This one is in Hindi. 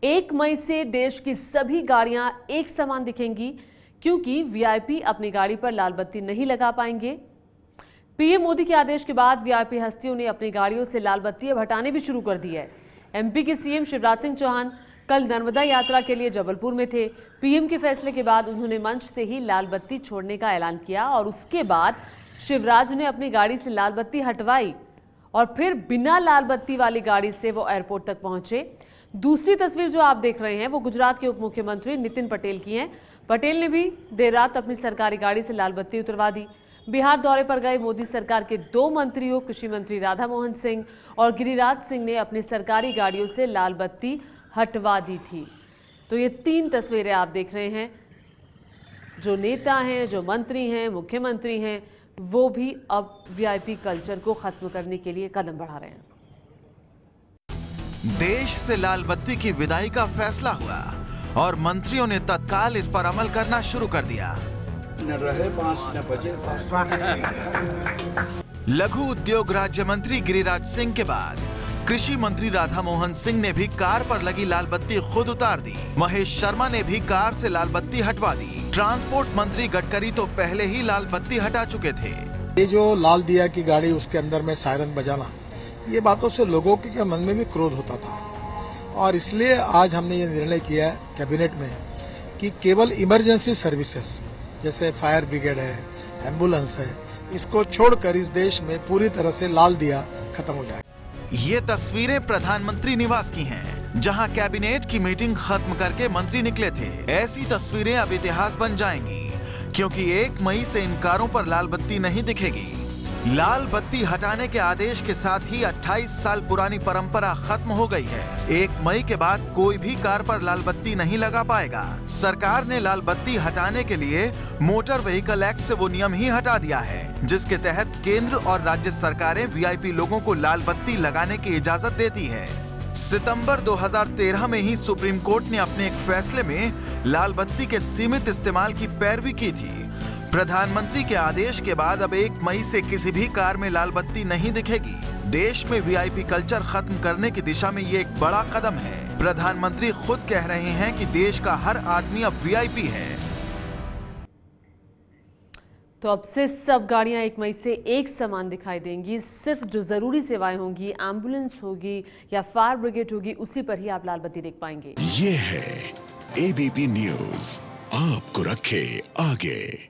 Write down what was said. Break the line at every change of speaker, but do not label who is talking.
1 मई से देश की सभी गाड़ियां एक समान दिखेंगी क्योंकि वीआईपी अपनी गाड़ी पर लाल बत्ती नहीं लगा पाएंगे। पीएम मोदी के आदेश के बाद वीआईपी हस्तियों ने अपनी गाड़ियों से लाल बत्ती अब हटाने भी शुरू कर दी है। एमपी के सीएम शिवराज सिंह चौहान कल नर्मदा यात्रा के लिए जबलपुर में थे। पीएम के फैसले के बाद उन्होंने मंच से ही लाल बत्ती छोड़ने का ऐलान किया और उसके बाद शिवराज ने अपनी गाड़ी से लाल बत्ती हटवाई और फिर बिना लाल बत्ती वाली गाड़ी से वो एयरपोर्ट तक पहुंचे। दूसरी तस्वीर जो आप देख रहे हैं वो गुजरात के उप मुख्यमंत्री नितिन पटेल की है। पटेल ने भी देर रात अपनी सरकारी गाड़ी से लाल बत्ती उतरवा दी। बिहार दौरे पर गए मोदी सरकार के 2 मंत्रियों कृषि मंत्री राधा मोहन सिंह और गिरिराज सिंह ने अपनी सरकारी गाड़ियों से लाल बत्ती हटवा दी थी। तो ये 3 तस्वीरें आप देख रहे हैं। जो नेता हैं, जो मंत्री हैं, मुख्यमंत्री हैं, वो भी अब वीआईपी कल्चर को खत्म करने के लिए कदम बढ़ा रहे हैं।
देश से लाल बत्ती की विदाई का फैसला हुआ और मंत्रियों ने तत्काल इस पर अमल करना शुरू कर दिया। लघु उद्योग राज्य मंत्री गिरिराज सिंह के बाद कृषि मंत्री राधा मोहन सिंह ने भी कार पर लगी लाल बत्ती खुद उतार दी। महेश शर्मा ने भी कार से लाल बत्ती हटवा दी। ट्रांसपोर्ट मंत्री गडकरी तो पहले ही लाल बत्ती हटा चुके थे।
ये जो लाल दिया की गाड़ी उसके अंदर में सायरन बजाना, ये बातों से लोगों के मन में भी क्रोध होता था और इसलिए आज हमने ये निर्णय किया है कैबिनेट में कि केवल इमरजेंसी सर्विसेज जैसे फायर ब्रिगेड है, एम्बुलेंस है, इसको छोड़कर इस देश में पूरी तरह से लाल दिया खत्म हो जाए।
ये तस्वीरें प्रधानमंत्री निवास की हैं, जहां कैबिनेट की मीटिंग खत्म करके मंत्री निकले थे। ऐसी तस्वीरें अब इतिहास बन जाएंगी क्योंकि 1 मई से इन कारों पर लाल बत्ती नहीं दिखेगी। लाल बत्ती हटाने के आदेश के साथ ही 28 साल पुरानी परंपरा खत्म हो गई है। 1 मई के बाद कोई भी कार पर लाल बत्ती नहीं लगा पाएगा। सरकार ने लाल बत्ती हटाने के लिए मोटर व्हीकल एक्ट से वो नियम ही हटा दिया है जिसके तहत केंद्र और राज्य सरकारें वीआईपी लोगों को लाल बत्ती लगाने की इजाजत देती है। सितंबर 2013 में ही सुप्रीम कोर्ट ने अपने एक फैसले में लाल बत्ती के सीमित इस्तेमाल की पैरवी की थी। प्रधानमंत्री के आदेश के बाद अब 1 मई से किसी भी कार में लाल बत्ती नहीं दिखेगी। देश में वीआईपी कल्चर खत्म करने की दिशा में ये एक बड़ा कदम है। प्रधानमंत्री खुद कह रहे हैं कि देश का हर आदमी अब वीआईपी है।
तो अब से सब गाड़ियां 1 मई से एक समान दिखाई देंगी। सिर्फ जो जरूरी सेवाएं होंगी, एम्बुलेंस होगी या फायर ब्रिगेड होगी, उसी पर ही आप लाल बत्ती देख पाएंगे।
ये है एबीपी न्यूज़, आपको रखे आगे।